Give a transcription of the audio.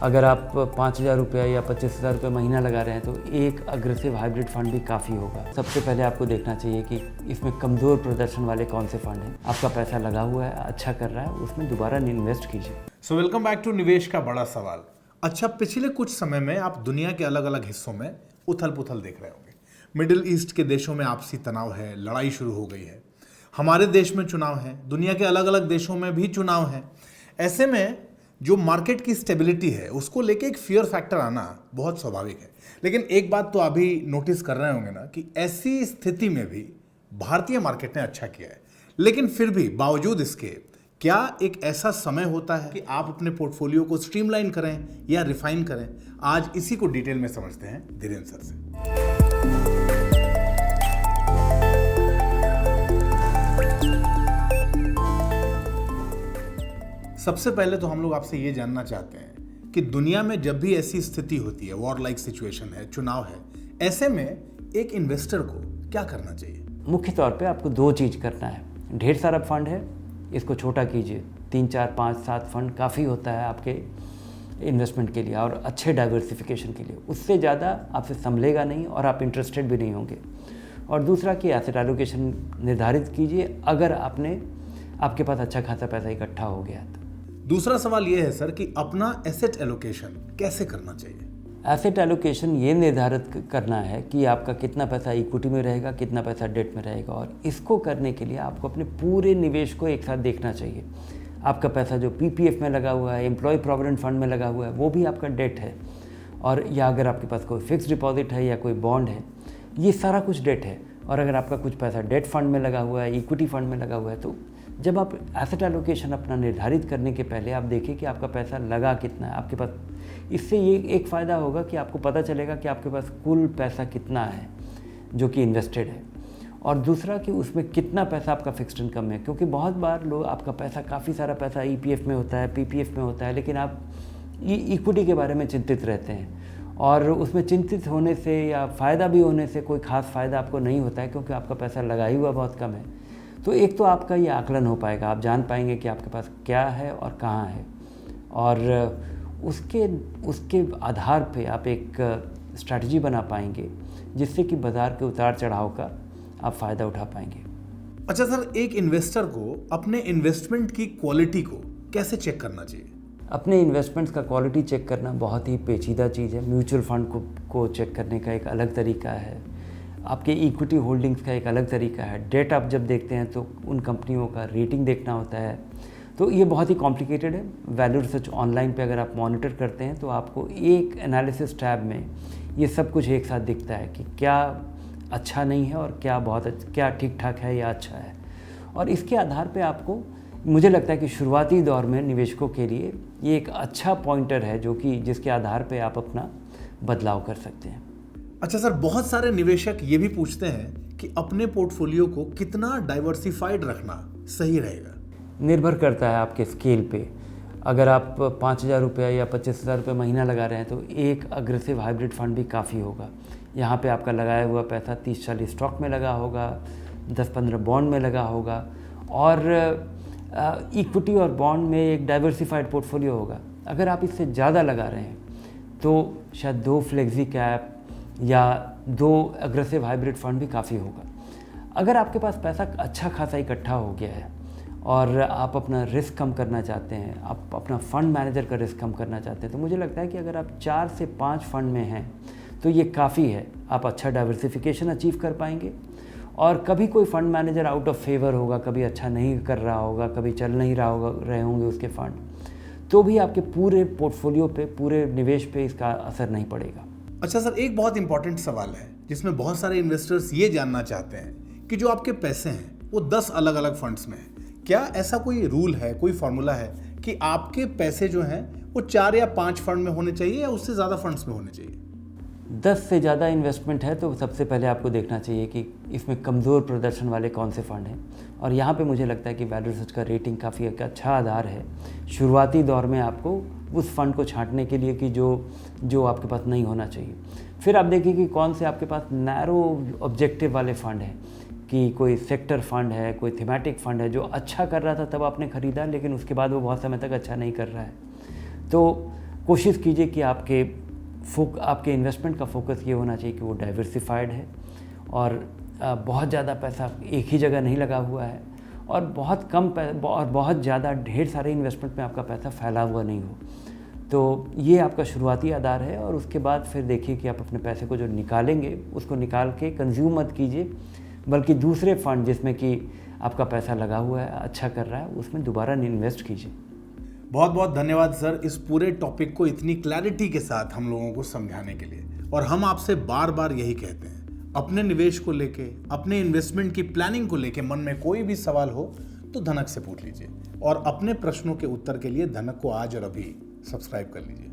अगर आप 5,000 रुपया या 25,000 रुपये महीना लगा रहे हैं तो एक अग्रेसिव हाइब्रिड फंड भी काफ़ी होगा। सबसे पहले आपको देखना चाहिए कि इसमें कमज़ोर प्रदर्शन वाले कौन से फंड हैं। आपका पैसा लगा हुआ है, अच्छा कर रहा है, उसमें दोबारा इन्वेस्ट कीजिए। सो वेलकम बैक टू निवेश का बड़ा सवाल। अच्छा, पिछले कुछ समय में आप दुनिया के अलग अलग हिस्सों में उथल पुथल देख रहे होंगे। मिडिल ईस्ट के देशों में आपसी तनाव है, लड़ाई शुरू हो गई है। हमारे देश में चुनाव है, दुनिया के अलग अलग देशों में भी चुनाव है। ऐसे में जो मार्केट की स्टेबिलिटी है उसको लेके एक फियर फैक्टर आना बहुत स्वाभाविक है। लेकिन एक बात तो अभी नोटिस कर रहे होंगे ना कि ऐसी स्थिति में भी भारतीय मार्केट ने अच्छा किया है। लेकिन फिर भी बावजूद इसके क्या एक ऐसा समय होता है कि आप अपने पोर्टफोलियो को स्ट्रीमलाइन करें या रिफाइन करें? आज इसी को डिटेल में समझते हैं धीरेन्द्र सर से। सबसे पहले तो हम लोग आपसे ये जानना चाहते हैं कि दुनिया में जब भी ऐसी स्थिति होती है, वॉर लाइक सिचुएशन है, चुनाव है, ऐसे में एक इन्वेस्टर को क्या करना चाहिए? मुख्य तौर पे आपको दो चीज़ करना है। ढेर सारा फंड है, इसको छोटा कीजिए। 3, 4, 5, 7 फंड काफ़ी होता है आपके इन्वेस्टमेंट के लिए और अच्छे डाइवर्सिफिकेशन के लिए। उससे ज़्यादा आपसे संभलेगा नहीं और आप इंटरेस्टेड भी नहीं होंगे। और दूसरा कि एसेट एलोकेशन निर्धारित कीजिए अगर आपके पास अच्छा खासा पैसा इकट्ठा हो गया तो। दूसरा सवाल यह है सर कि अपना एसेट एलोकेशन कैसे करना चाहिए? एसेट एलोकेशन ये निर्धारित करना है कि आपका कितना पैसा इक्विटी में रहेगा, कितना पैसा डेट में रहेगा। और इसको करने के लिए आपको अपने पूरे निवेश को एक साथ देखना चाहिए। आपका पैसा जो पीपीएफ में लगा हुआ है, एम्प्लॉय प्रोविडेंट फंड में लगा हुआ है, वो भी आपका डेट है। और या अगर आपके पास कोई फिक्स डिपॉजिट है या कोई बॉन्ड है, ये सारा कुछ डेट है। और अगर आपका कुछ पैसा डेट फंड में लगा हुआ है, इक्विटी फंड में लगा हुआ है, तो जब आप एसेट एलोकेशन अपना निर्धारित करने के पहले आप देखिए कि आपका पैसा लगा कितना है आपके पास। इससे ये एक फ़ायदा होगा कि आपको पता चलेगा कि आपके पास कुल पैसा कितना है जो कि इन्वेस्टेड है। और दूसरा कि उसमें कितना पैसा आपका फिक्स्ड इनकम है, क्योंकि बहुत बार लोग आपका पैसा काफ़ी सारा पैसा ईपीएफ में होता है, पीपीएफ में होता है, लेकिन आप इक्विटी के बारे में चिंतित रहते हैं। और उसमें चिंतित होने से या फ़ायदा भी होने से कोई ख़ास फ़ायदा आपको नहीं होता है, क्योंकि आपका पैसा लगा ही हुआ बहुत कम है। तो एक तो आपका ये आकलन हो पाएगा, आप जान पाएंगे कि आपके पास क्या है और कहाँ है। और उसके आधार पे आप एक स्ट्रैटेजी बना पाएंगे जिससे कि बाज़ार के उतार चढ़ाव का आप फ़ायदा उठा पाएंगे। अच्छा सर, एक इन्वेस्टर को अपने इन्वेस्टमेंट की क्वालिटी को कैसे चेक करना चाहिए? अपने इन्वेस्टमेंट्स का क्वालिटी चेक करना बहुत ही पेचीदा चीज़ है। म्यूचुअल फंड को चेक करने का एक अलग तरीका है, आपके इक्विटी होल्डिंग्स का एक अलग तरीका है। डेट आप जब देखते हैं तो उन कंपनियों का रेटिंग देखना होता है। तो ये बहुत ही कॉम्प्लिकेटेड है। वैल्यू रिसर्च ऑनलाइन पे अगर आप मॉनिटर करते हैं तो आपको एक एनालिसिस टैब में ये सब कुछ एक साथ दिखता है कि क्या अच्छा नहीं है और क्या ठीक ठाक है या अच्छा है। और इसके आधार पे आपको, मुझे लगता है कि शुरुआती दौर में निवेशकों के लिए ये एक अच्छा पॉइंटर है जिसके आधार पे आप अपना बदलाव कर सकते हैं। अच्छा सर, बहुत सारे निवेशक ये भी पूछते हैं कि अपने पोर्टफोलियो को कितना डाइवर्सिफाइड रखना सही रहेगा? निर्भर करता है आपके स्केल पे। अगर आप 5,000 रुपया या 25,000 रुपये महीना लगा रहे हैं तो एक अग्रेसिव हाइब्रिड फंड भी काफ़ी होगा। यहाँ पे आपका लगाया हुआ पैसा 30-40 स्टॉक में लगा होगा, 10-15 बॉन्ड में लगा होगा और इक्विटी और बॉन्ड में एक डाइवर्सिफाइड पोर्टफोलियो होगा। अगर आप इससे ज़्यादा लगा रहे हैं तो शायद 2 फ्लेक्सी कैप या 2 अग्रेसिव हाइब्रिड फंड भी काफ़ी होगा। अगर आपके पास पैसा अच्छा खासा इकट्ठा हो गया है और आप अपना रिस्क कम करना चाहते हैं, आप अपना फ़ंड मैनेजर का रिस्क कम करना चाहते हैं, तो मुझे लगता है कि अगर आप 4 से 5 फंड में हैं तो ये काफ़ी है। आप अच्छा डाइवर्सिफिकेशन अचीव कर पाएंगे। और कभी कोई fund manager out of favour होगा, कभी अच्छा नहीं कर रहा होगा, कभी चल नहीं रहे होंगे उसके फंड, तो भी आपके पूरे पोर्टफोलियो पे, पूरे निवेश पे इसका असर नहीं पड़ेगा। अच्छा सर, एक बहुत इंपॉर्टेंट सवाल है जिसमें बहुत सारे इन्वेस्टर्स ये जानना चाहते हैं कि जो आपके पैसे हैं वो 10 अलग अलग फंड्स में हैं, क्या ऐसा कोई रूल है, कोई फॉर्मूला है कि आपके पैसे जो हैं वो 4 या 5 फंड में होने चाहिए या उससे ज़्यादा फंड्स में होने चाहिए? 10 से ज़्यादा इन्वेस्टमेंट है तो सबसे पहले आपको देखना चाहिए कि इसमें कमज़ोर प्रदर्शन वाले कौन से फ़ंड हैं। और यहाँ पे मुझे लगता है कि वैल्यू रिसर्च का रेटिंग काफ़ी एक अच्छा आधार है शुरुआती दौर में आपको उस फंड को छांटने के लिए कि जो आपके पास नहीं होना चाहिए। फिर आप देखिए कि कौन से आपके पास नैरो ऑब्जेक्टिव वाले फ़ंड हैं, कि कोई सेक्टर फंड है, कोई थीमेटिक फंड है जो अच्छा कर रहा था तब आपने ख़रीदा, लेकिन उसके बाद वो बहुत समय तक अच्छा नहीं कर रहा है। तो कोशिश कीजिए कि आपके इन्वेस्टमेंट का फोकस ये होना चाहिए कि वो डाइवर्सिफाइड है और बहुत ज़्यादा पैसा एक ही जगह नहीं लगा हुआ है और बहुत ज़्यादा ढेर सारे इन्वेस्टमेंट में आपका पैसा फैला हुआ नहीं हो। तो ये आपका शुरुआती आधार है और उसके बाद फिर देखिए कि आप अपने पैसे को जो निकालेंगे उसको निकाल के कंज्यूम मत कीजिए, बल्कि दूसरे फंड जिसमें कि आपका पैसा लगा हुआ है, अच्छा कर रहा है, उसमें दोबारा इन्वेस्ट कीजिए। बहुत बहुत धन्यवाद सर इस पूरे टॉपिक को इतनी क्लैरिटी के साथ हम लोगों को समझाने के लिए। और हम आपसे बार बार यही कहते हैं, अपने निवेश को लेके, अपने इन्वेस्टमेंट की प्लानिंग को लेके मन में कोई भी सवाल हो तो धनक से पूछ लीजिए और अपने प्रश्नों के उत्तर के लिए धनक को आज और अभी सब्सक्राइब कर लीजिए।